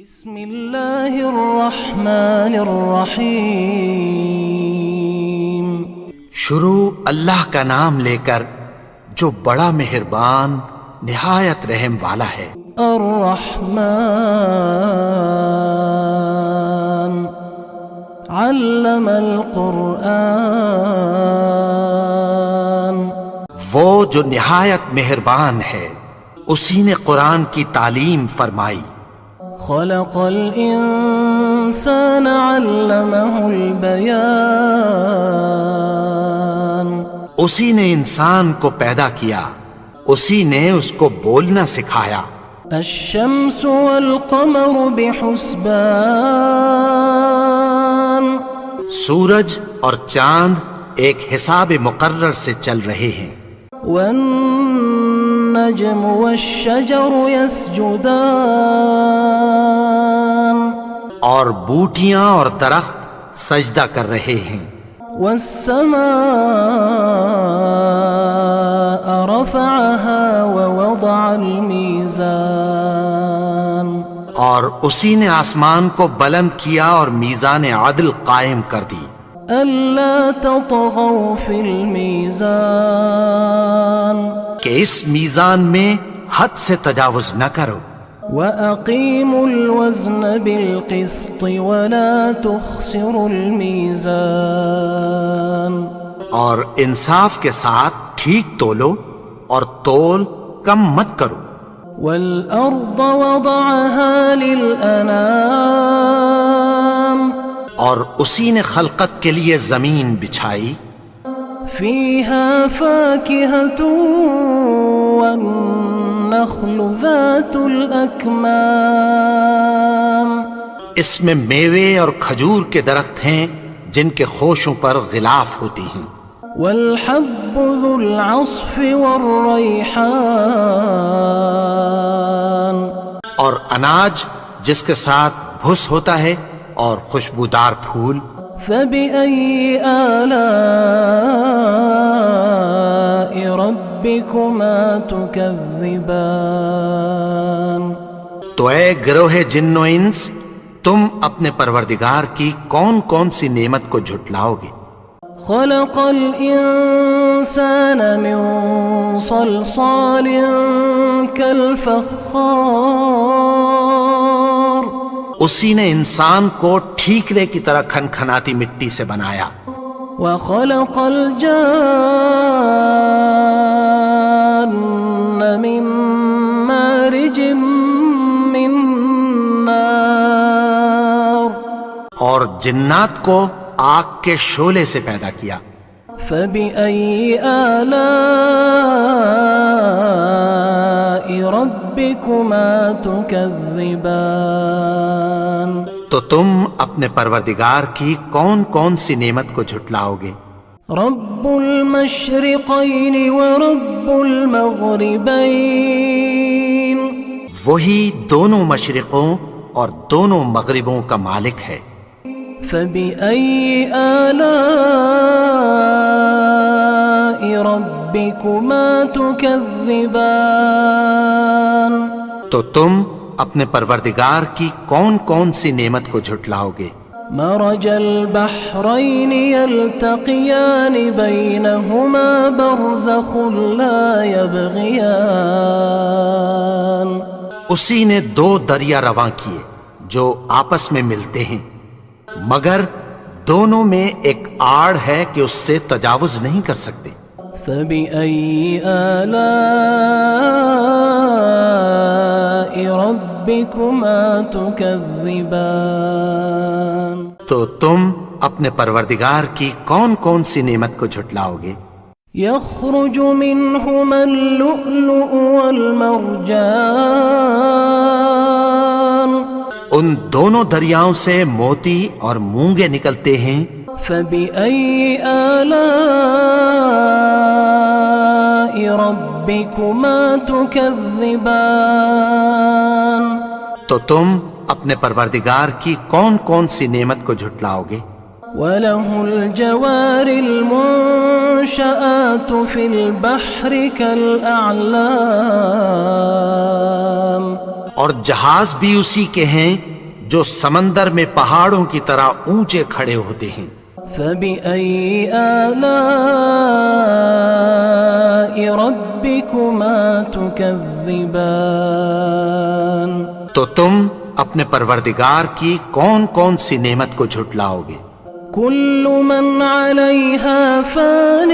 بسم اللہ الرحمن الرحیم۔ شروع اللہ کا نام لے کر جو بڑا مہربان نہایت رحم والا ہے۔ الرحمن علم القرآن۔ وہ جو نہایت مہربان ہے اسی نے قرآن کی تعلیم فرمائی۔ خلق الانسان علمہ البیان۔ اسی نے انسان کو پیدا کیا، اسی نے اس کو بولنا سکھایا۔ الشمس والقمر بحسبان۔ سورج اور چاند ایک حساب مقرر سے چل رہے ہیں۔ والنجم والشجر يسجدان۔ اور بوٹیاں اور درخت سجدہ کر رہے ہیں۔ والسماء رفعها ووضع الميزان۔ اور اسی نے آسمان کو بلند کیا اور میزان عدل قائم کر دی۔ ألا تطغوا في الميزان۔ کہ اس میزان میں حد سے تجاوز نہ کرو۔ وَأَقِيمُوا الْوَزْنَ بِالْقِسْطِ وَلَا تُخْسِرُوا الْمِيزَانَ۔ اور انصاف کے ساتھ ٹھیک تولو اور تول کم مت کرو۔ وَالْأَرْضَ وَضَعَهَا لِلْأَنَامِ۔ اور اسی نے خلقت کے لیے زمین بچھائی۔ فِيهَا فَاكِهَةٌ وَالنَّخْلُ ذَاتُ الْأَكْمَامِ۔ اس میں میوے اور کھجور کے درخت ہیں جن کے خوشوں پر غلاف ہوتی ہیں۔ وَالْحَبُّ ذُو الْعَصْفِ وَالرَّيْحَانِ۔ اور اناج جس کے ساتھ بھس ہوتا ہے اور خوشبودار پھول۔ فَبِأَيِّ آلَاءِ رَبِّكُمَا تُكَذِّبَانِ۔ تو اے گروہ جن و انس، تم اپنے پروردگار کی کون کون سی نعمت کو جھٹلاؤ گے؟ خَلَقَ الْإِنسَانَ مِنْ صَلْصَالٍ كَالْفَخَّارِ۔ اسی نے انسان کو ٹھیکرے کی طرح کھنکھناتی مٹی سے بنایا۔ وَخَلَقَ الْجَانَّ مِن مَّارِجٍ مِّن نَّارٍ۔ اور جنات کو آگ کے شعلے سے پیدا کیا۔ فَبِأَيِّ آلَاءِ رَبِّكُمَا تُكَذِّبَانِ۔ تو تم اپنے پروردگار کی کون کون سی نعمت کو جھٹلاؤ گے؟ رب المشرقین ورب المغربین۔ وہی دونوں مشرقوں اور دونوں مغربوں کا مالک ہے۔ فَبِأَيِّ آلَاءِ رَبِّكُمَا تُكَذِّبَانِ۔ تو تم اپنے پروردگار کی کون کون سی نعمت کو جھٹلاؤ گے؟ مرج البحرین یلتقیان بینہما برزخ لا یبغیان۔ اسی نے دو دریا رواں کیے جو آپس میں ملتے ہیں، مگر دونوں میں ایک آڑ ہے کہ اس سے تجاوز نہیں کر سکتے۔ فَبِأَيِّ آلَاءِ رَبِّكُمَا تُكَذِّبَانِ۔ تو تم اپنے پروردگار کی کون کون سی نعمت کو جھٹلاؤ گے؟ يَخْرُجُ مِنْهُمَا اللُّؤْلُؤُ وَالْمَرْجَانُ۔ ان دونوں دریاؤں سے موتی اور مونگے نکلتے ہیں۔ فَبِأَيِّ آلَاءِ رَبِّكُمَا تُكَذِّبَانِ۔ تو تم اپنے پروردگار کی کون کون سی نعمت کو جھٹلاؤ گے؟ وَلَهُ الْجَوَارِ الْمُنشَآتُ فِي الْبَحْرِ كَالْأَعْلَامِ۔ اور جہاز بھی اسی کے ہیں جو سمندر میں پہاڑوں کی طرح اونچے کھڑے ہوتے ہیں۔ فبأي آلاء ربكما تكذبان تو تم اپنے پروردگار کی کون کون سی نعمت کو جھٹلاؤ گے؟ كل من عليها فان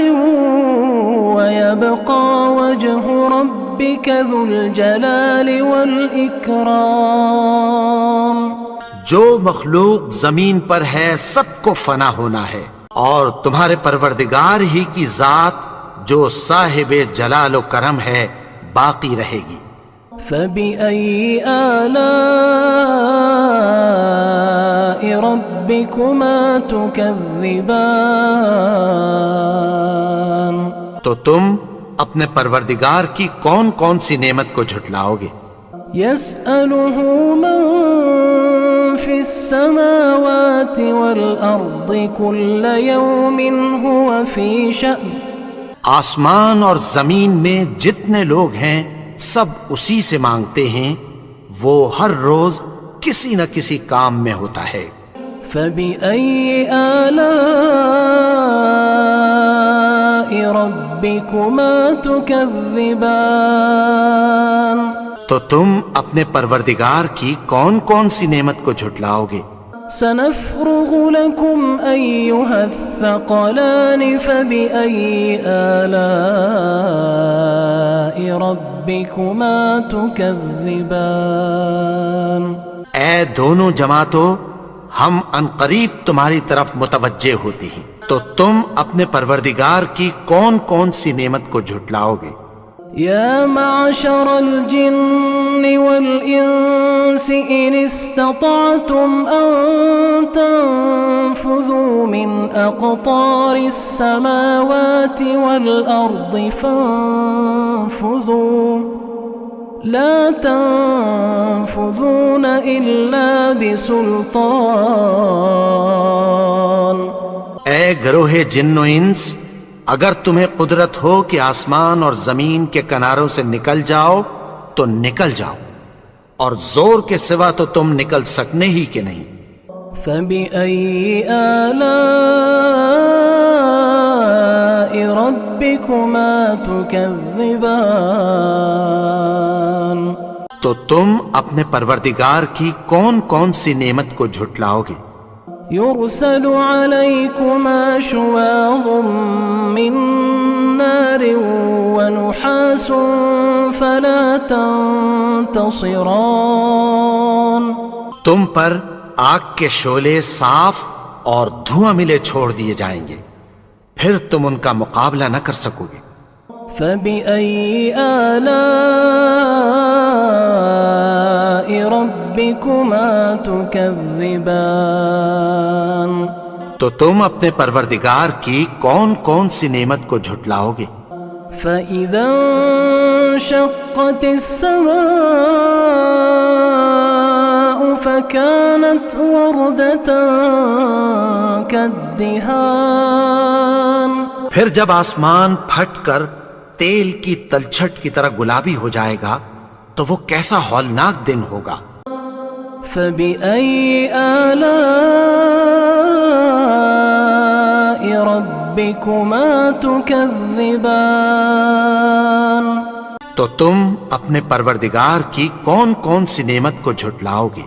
ويبقى وجه ربك ذو الجلال والإكرام جو مخلوق زمین پر ہے سب کو فنا ہونا ہے، اور تمہارے پروردگار ہی کی ذات جو صاحب جلال و کرم ہے باقی رہے گی۔ فبأي آلاء ربكما تكذبان تو تم اپنے پروردگار کی کون کون سی نعمت کو جھٹلاؤ گے؟ يسأله من في السماوات والأرض كل يوم هو في شأن آسمان اور زمین میں جتنے لوگ ہیں سب اسی سے مانگتے ہیں، وہ ہر روز کسی نہ کسی کام میں ہوتا ہے۔ فبأي آلاء ربكما تكذبان تو تم اپنے پروردگار کی کون کون سی نعمت کو جھٹلاؤ گے؟ سنفرغ لكم أيها الثقلان فبأي آلاء ربكما تكذبان اے دونوں جماعتوں، ہم عنقریب تمہاری طرف متوجہ ہوتے ہیں، تو تم اپنے پروردگار کی کون کون سی نعمت کو جھٹلاؤ گے؟ يا معشر الجن والإنس إن استطعتم أن تنفذوا من أقطار السماوات والأرض فانفذوا لا تنفذون إلا بسلطان اے گروہ جن و انس، اگر تمہیں قدرت ہو کہ آسمان اور زمین کے کناروں سے نکل جاؤ تو نکل جاؤ، اور زور کے سوا تو تم نکل سکنے ہی کہ نہیں۔ فبأي آلاء ربكما تكذبان تو تم اپنے پروردگار کی کون کون سی نعمت کو جھٹلاؤ گے؟ يرسل عليكما شواظ من نار ونحاس فلا تنتصران تم پر آگ کے شعلے صاف اور دھواں ملے چھوڑ دیے جائیں گے، پھر تم ان کا مقابلہ نہ کر سکو گے۔ فبأي آلاء ربكما تكذبان تو تم اپنے پروردگار کی کون کون سی نعمت کو جھٹلاؤ گے؟ فإذا انشقت السماء فكانت وردة كالدهان پھر جب آسمان پھٹ کر تیل کی تلچھٹ کی طرح گلابی ہو جائے گا تو وہ کیسا ہولناک دن ہوگا۔ فبأي آلاء ربكما تكذبان تو تم اپنے پروردگار کی کون کون سی نعمت کو جھٹلاؤ گے؟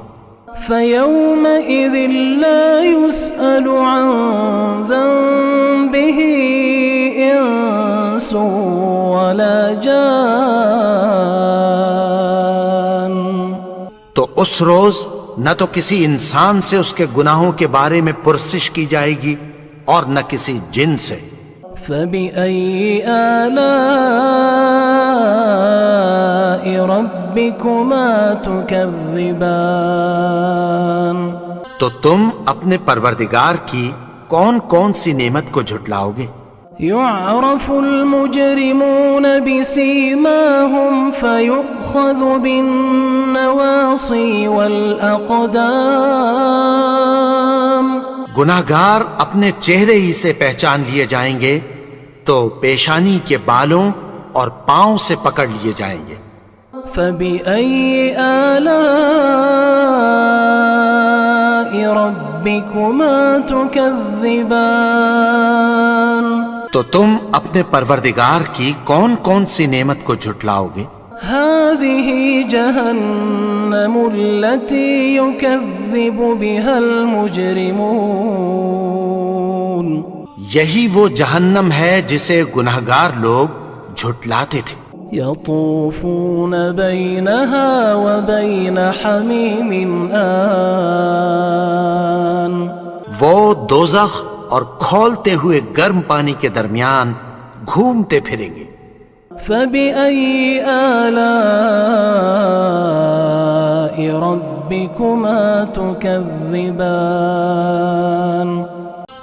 فيومئذ لا يسأل عن ذنبه إنس ولا جان تو اس روز نہ تو کسی انسان سے اس کے گناہوں کے بارے میں پرسش کی جائے گی اور نہ کسی جن سے۔ فبأي آلاء ربكما تكذبان تو تم اپنے پروردگار کی کون کون سی نعمت کو جھٹلاؤ گے؟ يعرف المجرمون بسيماهم فيؤخذ بالنواصي والأقدام گناہگار اپنے چہرے ہی سے پہچان لیے جائیں گے تو پیشانی کے بالوں اور پاؤں سے پکڑ لیے جائیں گے۔ فبأي آلاء ربكما تكذبان تو تم اپنے پروردگار کی کون کون سی نعمت کو جھٹلاؤ گے؟ هذه جهنم التي يكذب بها المجرمون یہی وہ جہنم ہے جسے گنہگار لوگ جھٹلاتے تھے۔ يطوفون بينها وبين حميم آن وہ دوزخ اور کھولتے ہوئے گرم پانی کے درمیان گھومتے پھریں گے۔ فبأي آلاء ربكما تكذبان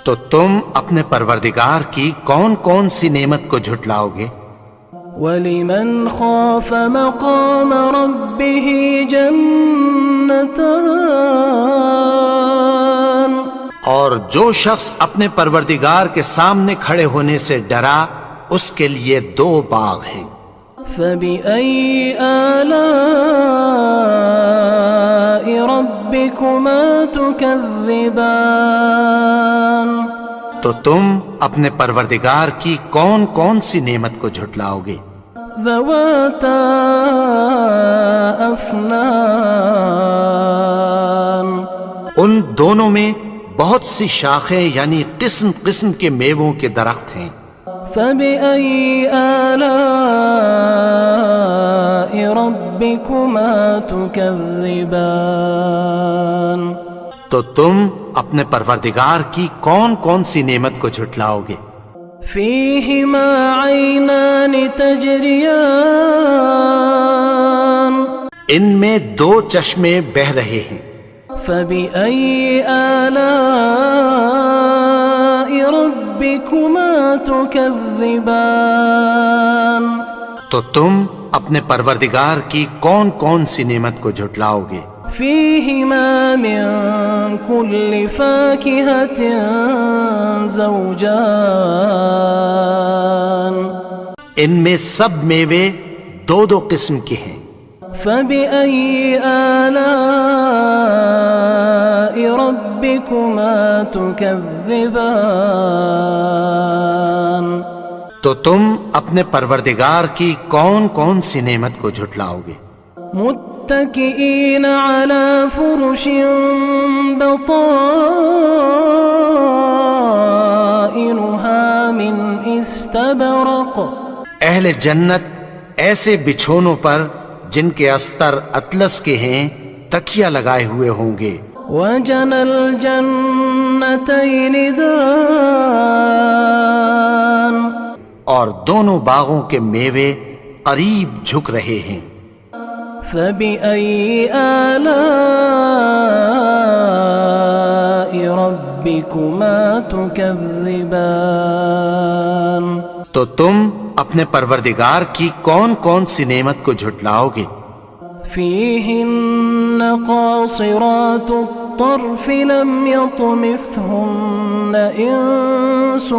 تو تم اپنے پروردگار کی کون کون سی نعمت کو جھٹلاؤ گے؟ ولمن خاف مقام ربه جنتان اور جو شخص اپنے پروردگار کے سامنے کھڑے ہونے سے ڈرا اس کے لیے 2 باغ ہیں۔ فبأي آلاء ربكما تكذبان تو تم اپنے پروردگار کی کون کون سی نعمت کو جھٹلاؤ گے؟ ذواتا افنان ان دونوں میں بہت سی شاخیں یعنی قسم قسم کے میووں کے درخت ہیں۔ فبأي آلاء ربكما تكذبان تو تم اپنے پروردگار کی کون کون سی نعمت کو جھٹلاؤ گے؟ فيهما عينان تجريان ان میں 2 چشمے بہہ رہے ہیں۔ فبأي آلاء ربكما تكذبان تو تم اپنے پروردگار کی کون کون سی نعمت کو جھٹلاؤ گے؟ فيهما من كل فاكهة زوجان ان میں سب میوے 2 قسم کے ہیں۔ فبأي آلاء ربكما تكذبان تو تم اپنے پروردگار کی کون کون سی نعمت کو جھٹلاؤ گے؟ متكئين على فرش بطائنها من استبرق اہل جنت ایسے بچھونوں پر جن کے استر اطلس کے ہیں تکیہ لگائے ہوئے ہوں گے۔ وجنى الجنتين دان اور دونوں باغوں کے میوے قریب جھک رہے ہیں۔ فبأي آلاء ربكما تكذبان تو تم اپنے پروردگار کی کون کون سی نعمت کو جھٹلاؤ گے؟ فيهن قاصرات الطرف لم يطمثهن إنس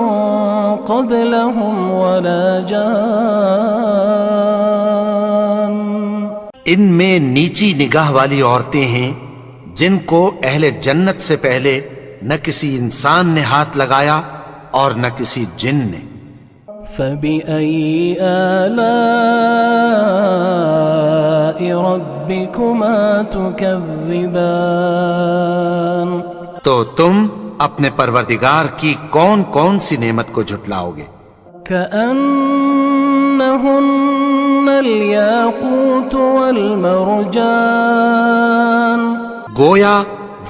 قبلهم ولا جان ان میں نیچی نگاہ والی عورتیں ہیں جن کو اہل جنت سے پہلے نہ کسی انسان نے ہاتھ لگایا اور نہ کسی جن نے۔ فبأي آلاء ربكما تكذبان تو تم اپنے پروردگار کی کون کون سی نعمت کو جھٹلاؤ گے؟ كأنهن الياقوت والمرجان گویا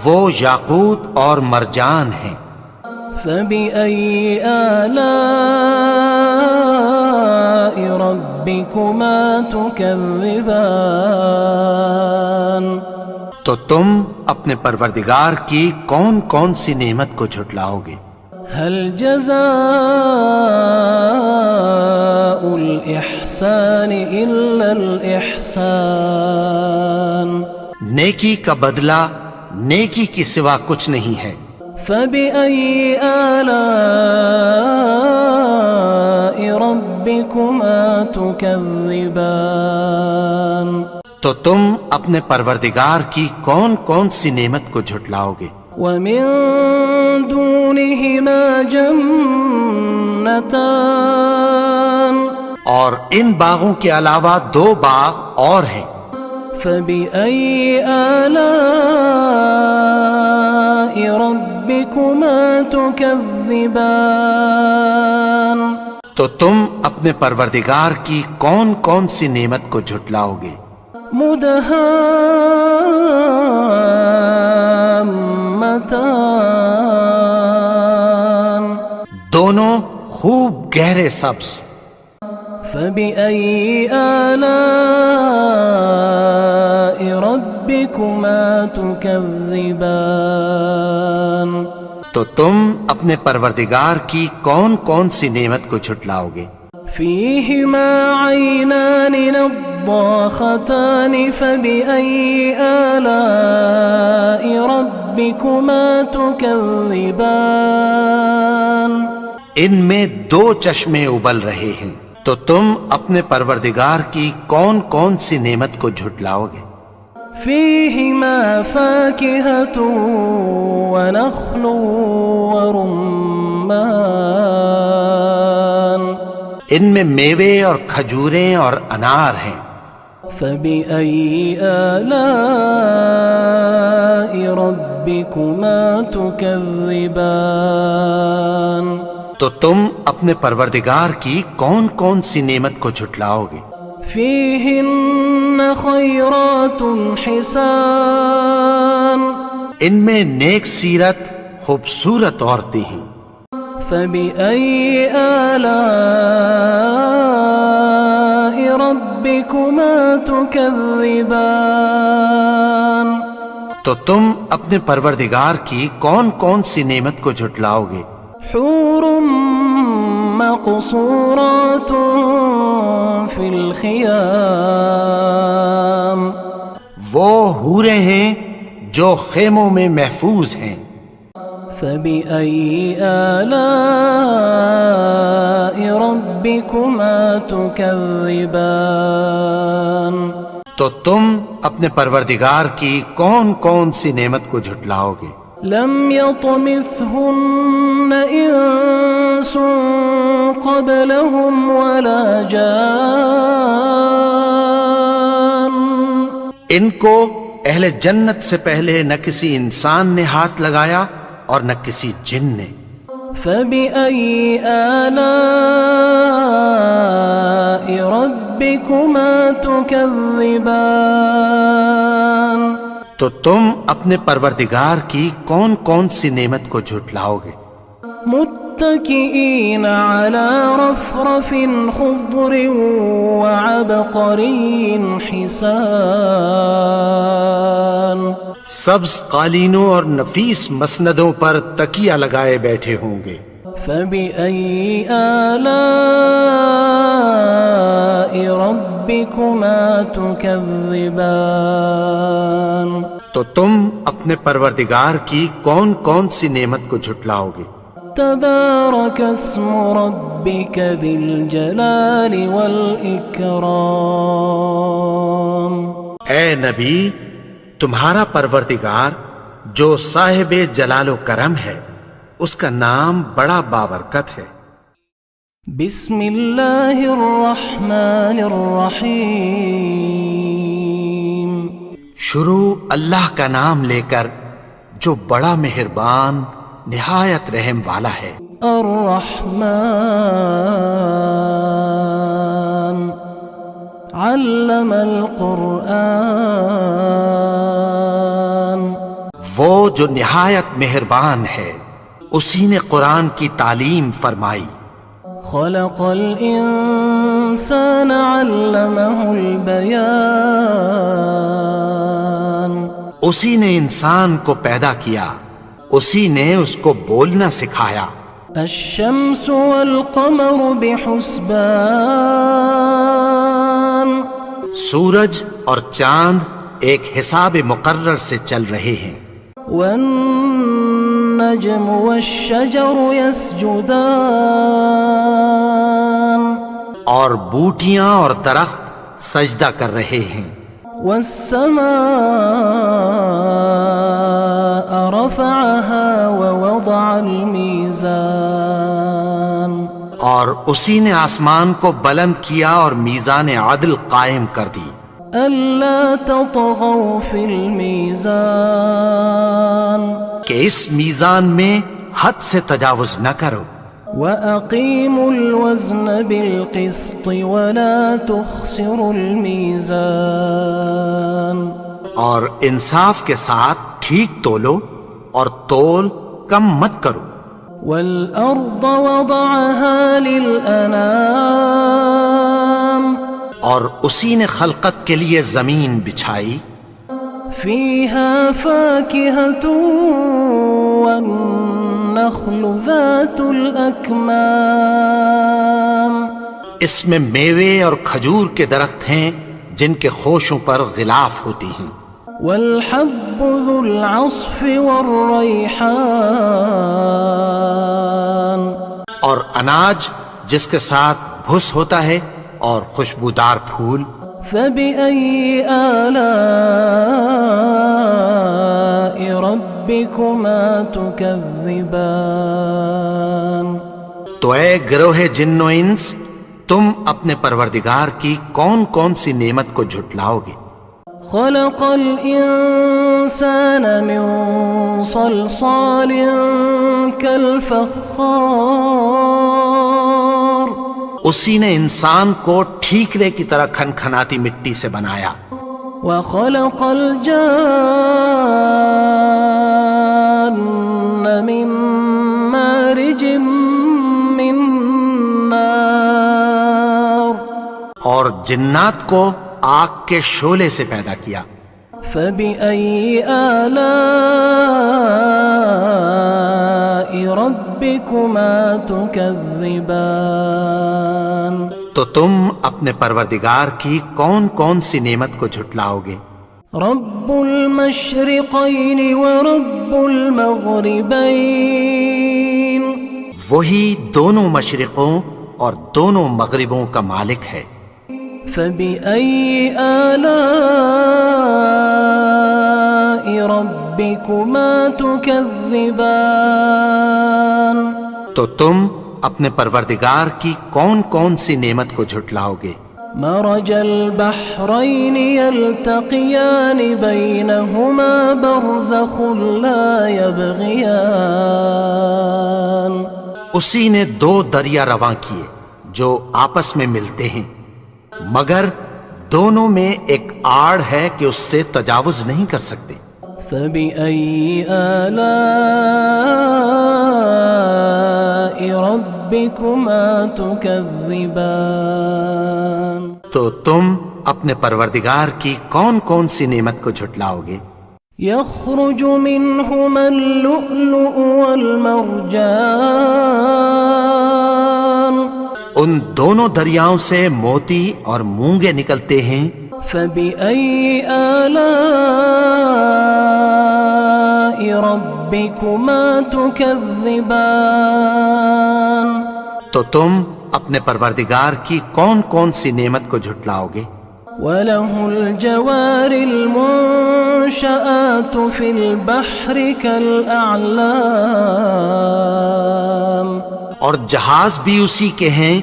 وہ یاقوت اور مرجان ہیں۔ فبأي آلاء ربكما تكذبان تو تم اپنے پروردگار کی کون کون سی نعمت کو جھٹلاؤ گے؟ هل جزاء الإحسان إلا الإحسان نیکی کا بدلہ نیکی کی سوا کچھ نہیں ہے۔ فبأي آلاء ربكما تكذبان تو تم اپنے پروردگار کی کون کون سی نعمت کو جھٹلاؤ گے؟ ومن دونهما جنتان اور ان باغوں کے علاوہ 2 باغ اور ہیں، فبأي آلاء ربكما تكذبان تو تم اپنے پروردگار کی کون کون سی نعمت کو جھٹلاؤ گے؟ مدهامتان دونوں خوب گہرے سبز۔ فبأي آلاء ربكما تكذبان تو تم اپنے پروردگار کی کون کون سی نعمت کو جھٹلاؤ گے؟ فيهما عينان نضاختان فبأي آلاء ربكما تكذبان ان میں 2 چشمے ابل رہے ہیں، تو تم اپنے پروردگار کی کون کون سی نعمت کو جھٹلاؤ گے؟ فيهما فاكهة ونخل ورمان ان میں میوے اور کھجوریں اور انار ہیں۔ فبأي آلاء ربكما تكذبان تو تم اپنے پروردگار کی کون کون سی نعمت کو جھٹلاؤ گے؟ فيهن خيرات حسان ان میں نیک سیرت خوبصورت عورتیں ہیں۔ فبأي آلاء ربكما تكذبان تو تم اپنے پروردگار کی کون کون سی نعمت کو جھٹلاؤ گے؟ حور مقصورات في الخيام وہ حوریں ہیں جو خیموں میں محفوظ ہیں۔ فبأي آلاء ربكما تكذبان تو تم اپنے پروردگار کی کون کون سی نعمت کو جھٹلاؤ گے؟ لم يطمثهن إنس قبلهم ولا جان ان کو اہل جنت سے پہلے نہ کسی انسان نے ہاتھ لگایا اور نہ کسی جن نے۔ فبأي آلاء ربكما تكذبان تو تم اپنے پروردگار کی کون کون سی نعمت کو جھٹلاؤ گے؟ متكئين على رفرف خضر وعبقري حسان سبز قالینوں اور نفیس مسندوں پر تکیہ لگائے بیٹھے ہوں گے۔ فبأي آلاء ربكما تكذبان تو تم اپنے پروردگار کی کون کون سی نعمت کو جھٹلاؤ گے؟ تبارك اسم ربك ذي الجلال والإكرام اے نبی، تمہارا پروردگار جو صاحب جلال و کرم ہے، اس کا نام بڑا بابرکت ہے۔ بسم اللہ الرحمن الرحیم شروع اللہ کا نام لے کر جو بڑا مہربان نہایت رحم والا ہے۔ الرحمن علم القرآن وہ جو نہایت مہربان ہے، اسی نے قرآن کی تعلیم فرمائی۔ خلق الانسان علمہ البیان اسی نے انسان کو پیدا کیا، اسی نے اس کو بولنا سکھایا۔ الشمس والقمر بحسبان سورج اور چاند ایک حساب مقرر سے چل رہے ہیں۔ والنجم والشجر يسجدان اور بوٹیاں اور درخت سجدہ کر رہے ہیں۔ والسماء رفعها ووضع الميزان اور اسی نے آسمان کو بلند کیا اور میزان عدل قائم کر دی ألا تطغوا في الميزان کہ اس میزان میں حد سے تجاوز نہ کرو، وأقيموا الوزن بالقسط ولا تخسروا الميزان اور انصاف کے ساتھ ٹھیک تولو اور تول کم مت کرو، والأرض وضعها للأنام اور اسی نے خلقت کے لیے زمین بچھائی، فيها فاكهة والنخل ذات الأكمام اس میں میوے اور کھجور کے درخت ہیں جن کے خوشوں پر غلاف ہوتی ہیں، والحب ذو العصف والريحان اور اناج جس کے ساتھ بھس ہوتا ہے اور خوشبودار پھول، فبأي آلاء ربكما تكذبان تو اے گروہ جن و انس، تم اپنے پروردگار کی کون کون سی نعمت کو جھٹلاؤ گے؟ خلق الإنسان من صلصال كالفخار اسی نے انسان کو ٹھیکرے کی طرح کھنکھناتی مٹی سے بنایا، وخلق الجان من مارج من نار اور جنات کو آگ کے شعلے سے پیدا کیا، فبأي آلاء ربكما تكذبان تو تم اپنے پروردگار کی کون کون سی نعمت کو جھٹلاؤ گے؟ رب المشرقين ورب المغربين وہی دونوں مشرقوں اور دونوں مغربوں کا مالک ہے، فبأي آلاء ربكما تكذبان تو تم اپنے پروردگار کی کون کون سی نعمت کو جھٹلاؤ گے؟ مرج البحرين يلتقيان بينهما برزخ لا يبغيان اسی نے دو دریا رواں کیے جو آپس میں ملتے ہیں، مگر دونوں میں ایک آڑ ہے کہ اس سے تجاوز نہیں کر سکتے، فبأي آلاء ربكما تكذبان تو تم اپنے پروردگار کی کون کون سی نعمت کو جھٹلاؤ گے؟ يخرج منهما اللؤلؤ والمرجان ان دونوں دریاؤں سے موتی اور مونگے نکلتے ہیں، فبأي آلاء ربكما تكذبان تو تم اپنے پروردگار کی کون کون سی نعمت کو جھٹلاؤ گے؟ وله الجوار المنشآت في البحر كالأعلام اور جہاز بھی اسی کے ہیں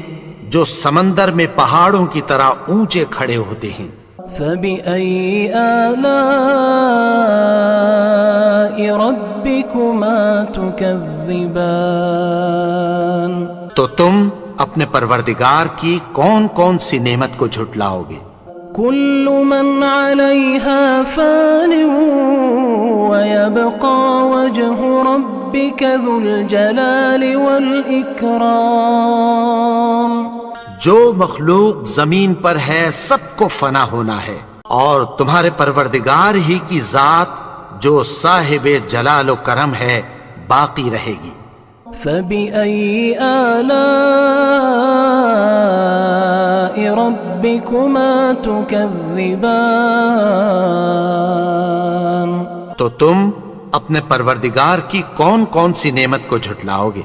جو سمندر میں پہاڑوں کی طرح اونچے کھڑے ہوتے ہیں، فبأي آلاء ربكما تكذبان تو تم اپنے پروردگار کی کون کون سی نعمت کو جھٹلاؤ گے؟ كل من عليها فان ويبقى وجه ربك ذو الجلال والإكرام جو مخلوق زمین پر ہے سب کو فنا ہونا ہے، اور تمہارے پروردگار ہی کی ذات جو صاحب جلال و کرم ہے باقی رہے گی، فبأي آلاء ربكما تكذبان تو تم اپنے پروردگار کی کون کون سی نعمت کو جھٹلاؤ گے؟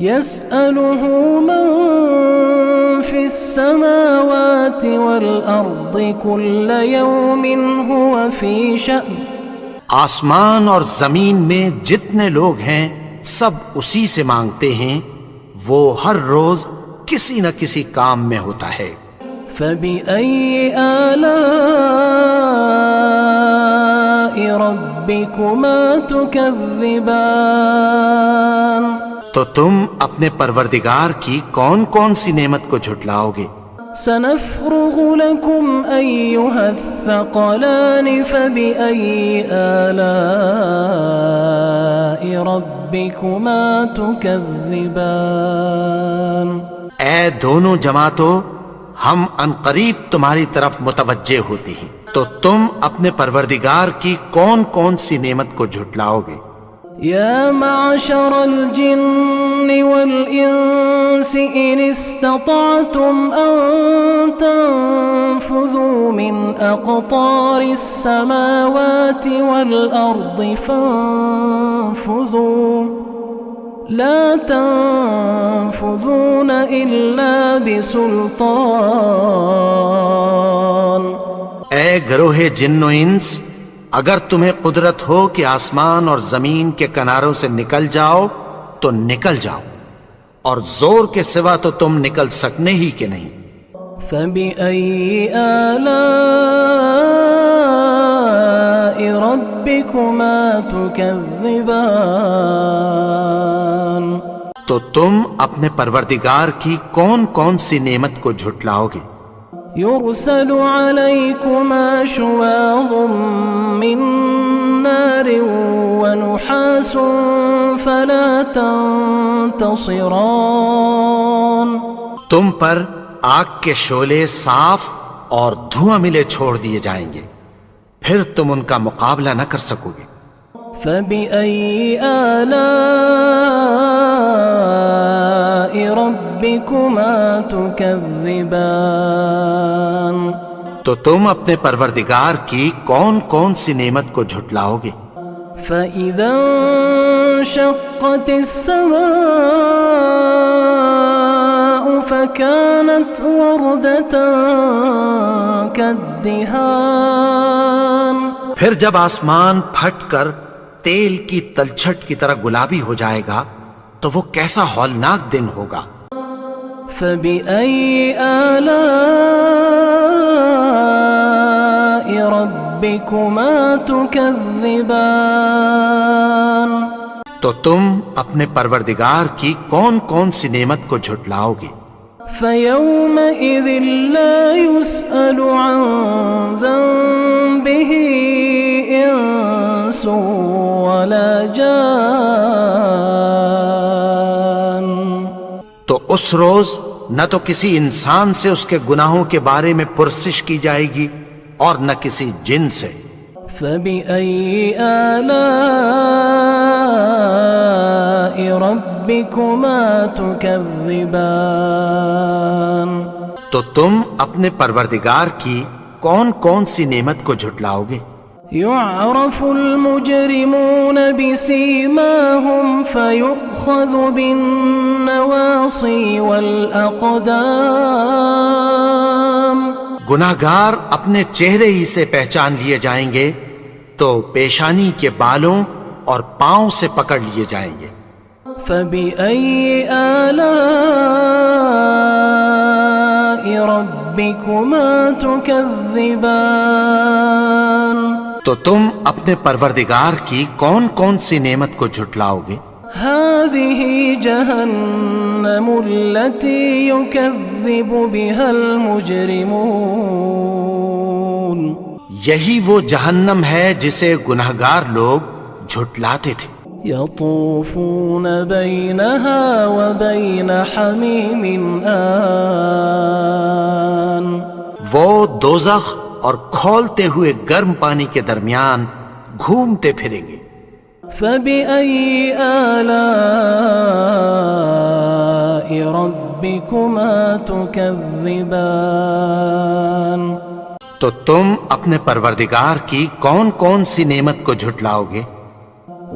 يسأله من في السماوات والأرض كل يوم هو في شأن آسمان اور زمین میں جتنے لوگ ہیں سب اسی سے مانگتے ہیں، وہ ہر روز کسی نہ کسی کام میں ہوتا ہے۔ فبأي آلاء ربكما تكذبان تو تم اپنے پروردگار کی کون کون سی نعمت کو جھٹلاؤ گے؟ سنفرغ لكم أيها الثقلان فبأي آلاء ربكما تكذبان اے دونوں جماعتوں، ہم عنقریب تمہاری طرف متوجہ ہوتے ہیں، تو تم اپنے پروردگار کی کون کون سی نعمت کو جھٹلاؤ گے؟ يا معشر الجن والإنس إن استطعتم أن تنفذوا من أقطار السماوات والأرض فانفذوا لا تنفذون إلا بسلطان اے گروہ جن و انس، اگر تمہیں قدرت ہو کہ آسمان اور زمین کے کناروں سے نکل جاؤ تو نکل جاؤ، اور زور کے سوا تو تم نکل سکنے ہی کہ نہیں۔ فبأي آلاء ربكما تكذبان تو تم اپنے پروردگار کی کون کون سی نعمت کو جھٹلاؤ گے؟ يرسل عليكما شواظ من نار ونحاس فلا تنتصران تم پر آگ کے شعلے صاف اور دھواں ملے چھوڑ دیے جائیں گے، پھر تم ان کا مقابلہ نہ کر سکو گے۔ فبأي آلاء ربكما تكذبان تو تم اپنے پروردگار کی کون کون سی نعمت کو جھٹلاؤ گے؟ فإذا انشقت السماء فكانت وردة كالدهان پھر جب آسمان پھٹ کر تیل کی تلچھٹ کی طرح گلابی ہو جائے گا تو وہ کیسا ہولناک دن ہوگا۔ فبأي آلاء ربكما تكذبان تو تم اپنے پروردگار کی کون کون سی نعمت کو جھٹلاؤ گے؟ فيومئذ لا يسأل عن ذنبه إنس ولا جان تو اس روز نہ تو کسی انسان سے اس کے گناہوں کے بارے میں پرسش کی جائے گی اور نہ کسی جن سے۔ فبأي آلاء ربكما تكذبان تو تم اپنے پروردگار کی کون کون سی نعمت کو جھٹلاؤ گے؟ يعرف المجرمون بسيماهم فيؤخذ بالنواصي والأقدام گناہگار اپنے چہرے ہی سے پہچان لیے جائیں گے تو پیشانی کے بالوں اور پاؤں سے پکڑ لیے جائیں گے۔ فبأي آلاء ربكما تكذبان تو تم اپنے پروردگار کی کون کون سی نعمت کو جھٹلاؤ گے؟ هذه جهنم التي يكذب بها المجرمون یہی وہ جہنم ہے جسے گناہگار لوگ جھٹلاتے تھے۔ يطوفون بينها وبين حميم آن وہ دوزخ اور کھولتے ہوئے گرم پانی کے درمیان گھومتے پھریں گے۔ فبأي آلاء ربكما تكذبان تو تم اپنے پروردگار کی کون کون سی نعمت کو جھٹلاؤ گے؟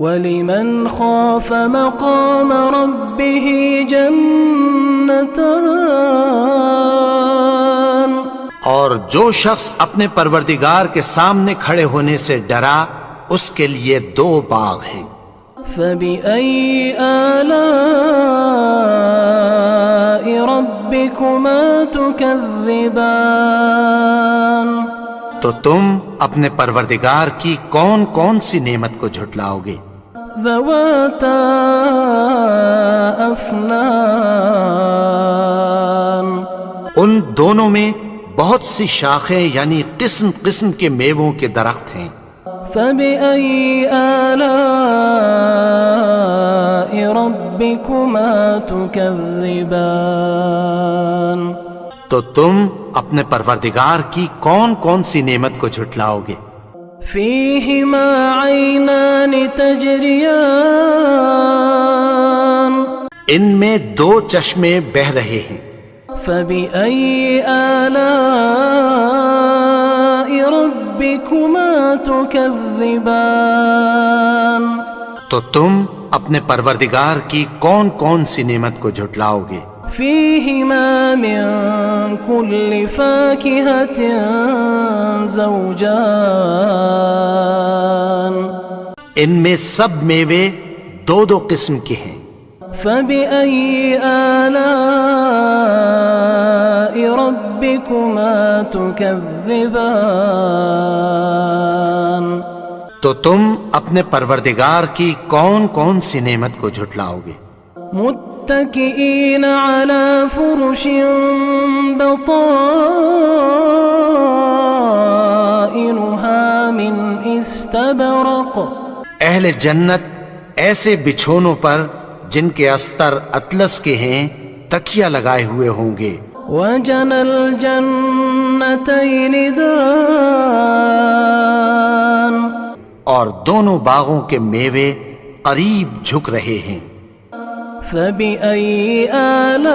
ولمن خاف مقام ربه جنتان اور جو شخص اپنے پروردگار کے سامنے کھڑے ہونے سے ڈرا اس کے لیے 2 باغ ہیں۔ فبأي آلاء ربكما تكذبان تو تم اپنے پروردگار کی کون کون سی نعمت کو جھٹلاؤ گے؟ ذواتا افنان ان دونوں میں بہت سی شاخیں یعنی قسم قسم کے میووں کے درخت ہیں۔ فبأي آلاء ربكما تكذبان تو تم اپنے پروردگار کی کون کون سی نعمت کو جھٹلاؤ گے؟ فيهما عينان تجريان ان میں 2 چشمے بہہ رہے ہیں۔ فبأي آلاء ربكما تكذبان تو تم اپنے پروردگار کی کون کون سی نعمت کو جھٹلاؤ گے؟ فيهما من كل فاكهة زوجان ان میں سب میوے 2 قسم کے ہیں۔ فبأي آلاء ربكما تكذبان تو تم اپنے پروردگار کی کون کون سی نعمت کو جھٹلاؤ گے؟ متكئين على فرش بطائنها من استبرق اہل جنت ایسے بچھونوں پر جن کے استر اطلس کے ہیں تکیہ لگائے ہوئے ہوں گے۔ وجنى الجنتين دان اور دونوں باغوں کے میوے قریب جھک رہے ہیں۔ فبأي آلاء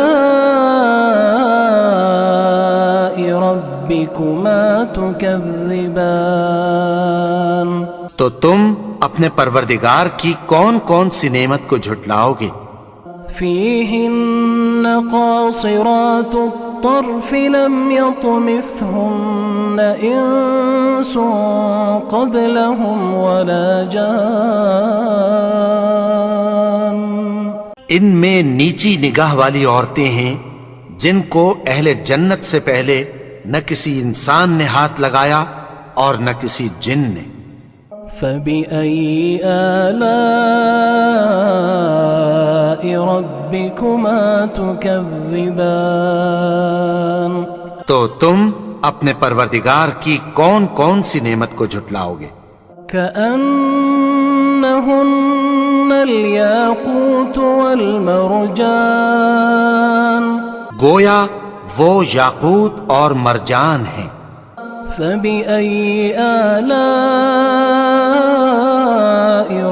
ربكما تكذبان تو تم اپنے پروردگار کی کون کون سی نعمت کو جھٹلاؤ گے؟ فيهن قاصرات الطرف لم يطمثهن إنس قبلهم ولا جان ان میں نیچی نگاہ والی عورتیں ہیں جن کو اہل جنت سے پہلے نہ کسی انسان نے ہاتھ لگایا اور نہ کسی جن نے۔ فبأي آلاء ربكما تكذبان تو تم اپنے پروردگار کی کون کون سی نعمت کو جھٹلاؤ گے؟ كأنهن الياقوت والمرجان گویا وہ یاقوت اور مرجان ہیں۔ فبأي آلاء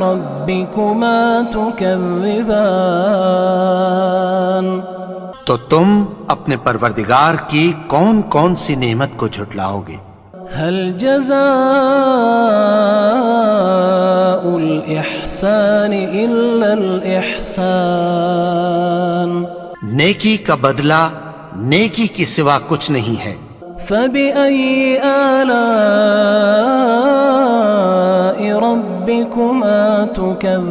ربكما تكذبان تو تم اپنے پروردگار کی کون کون سی نعمت کو جھٹلاؤ گے؟ هل جزاء الإحسان إلا الإحسان نیکی کا بدلہ نیکی کی سوا کچھ نہیں ہے۔ فبأي آلاء ربكما تكذبان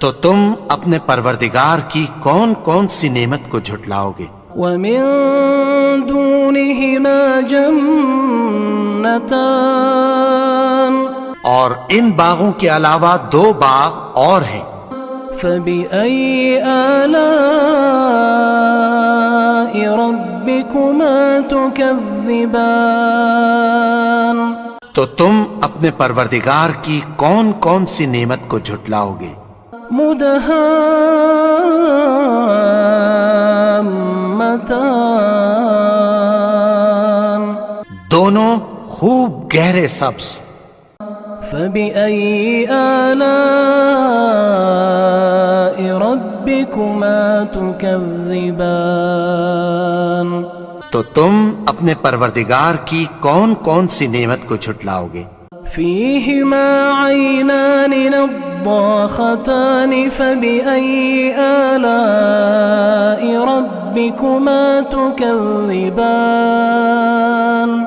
تو تم اپنے پروردگار کی کون کون سی نعمت کو جھٹلاؤ گے؟ ومن دونهما جنتان اور ان باغوں کے علاوہ 2 باغ اور ہیں۔ فبأي آلاء ربكما تكذبان تو تم اپنے پروردگار کی کون کون سی نعمت کو جھٹلاؤ گے؟ مدهامتان دونوں خوب گہرے سبز۔ فبأي آلاء ربكما تكذبان تو تم اپنے پروردگار کی کون کون سی نعمت کو جھٹلاؤ گے؟ فيهما عينان نضاختان فبأي آلاء ربكما تكذبان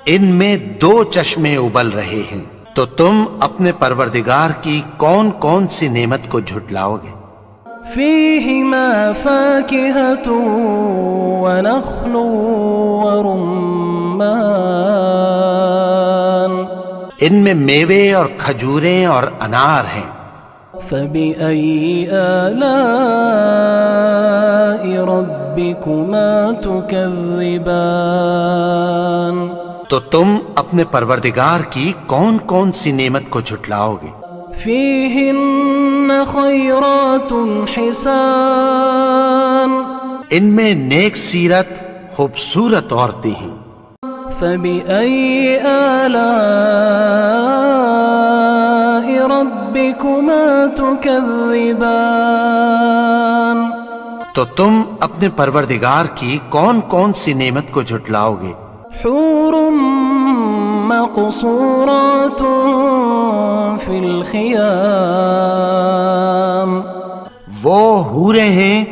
ان میں دو چشمے ابل رہے ہیں، تو تم اپنے پروردگار کی کون کون سی نعمت کو جھٹلاؤ گے؟ فيهما فاكهة ونخل ورمان ان میں میوے اور کھجوریں اور انار ہیں۔ فبأي آلاء ربكما تكذبان تو تم اپنے پروردگار کی کون کون سی نعمت کو جھٹلاؤ گے؟ فيهن خيرات حسان ان میں نیک سیرت خوبصورت عورتیں ہیں۔ فبأي آلاء ربكما تكذبان تو تم اپنے پروردگار کی کون کون سی نعمت کو جھٹلاؤ گے؟ حور مقصورات في الخيام وہ حوریں ہیں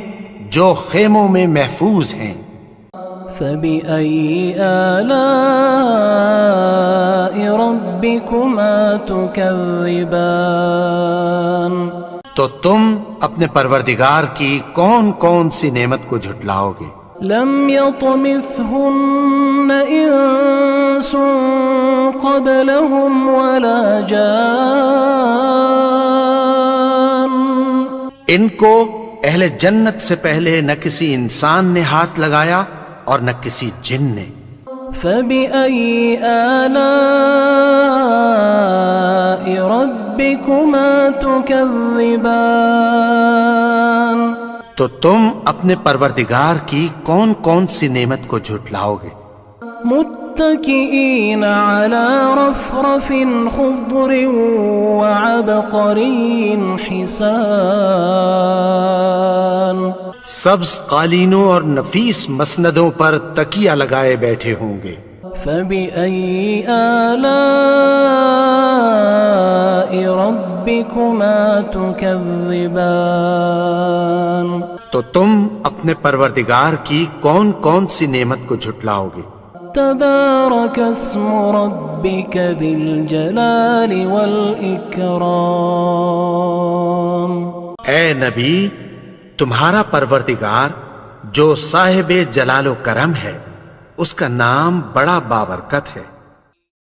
جو خیموں میں محفوظ ہیں۔ فبأي آلاء ربكما تكذبان تو تم اپنے پروردگار کی کون کون سی نعمت کو جھٹلاؤ گے؟ لم يطمثهن انس قبلهم ولا جان ان کو اہل جنت سے پہلے نہ کسی انسان نے ہاتھ لگایا اور نہ کسی جن نے۔ فبأي آلاء ربكما تكذبان تو تم اپنے پروردگار کی کون کون سی نعمت کو جھٹلاؤ گے؟ متكئين على رفرف خضر وعبقري حسان سبز قالینوں اور نفیس مسندوں پر تکیہ لگائے بیٹھے ہوں گے۔ فبأي آلاء ربكما تكذبان تو تم اپنے پروردگار کی کون کون سی نعمت کو جھٹلاؤ گے؟ تبارك اسم ربك ذي الجلال والإكرام اے نبی، تمہارا پروردگار جو صاحب جلال و کرم ہے، اس کا نام بڑا بابرکت ہے۔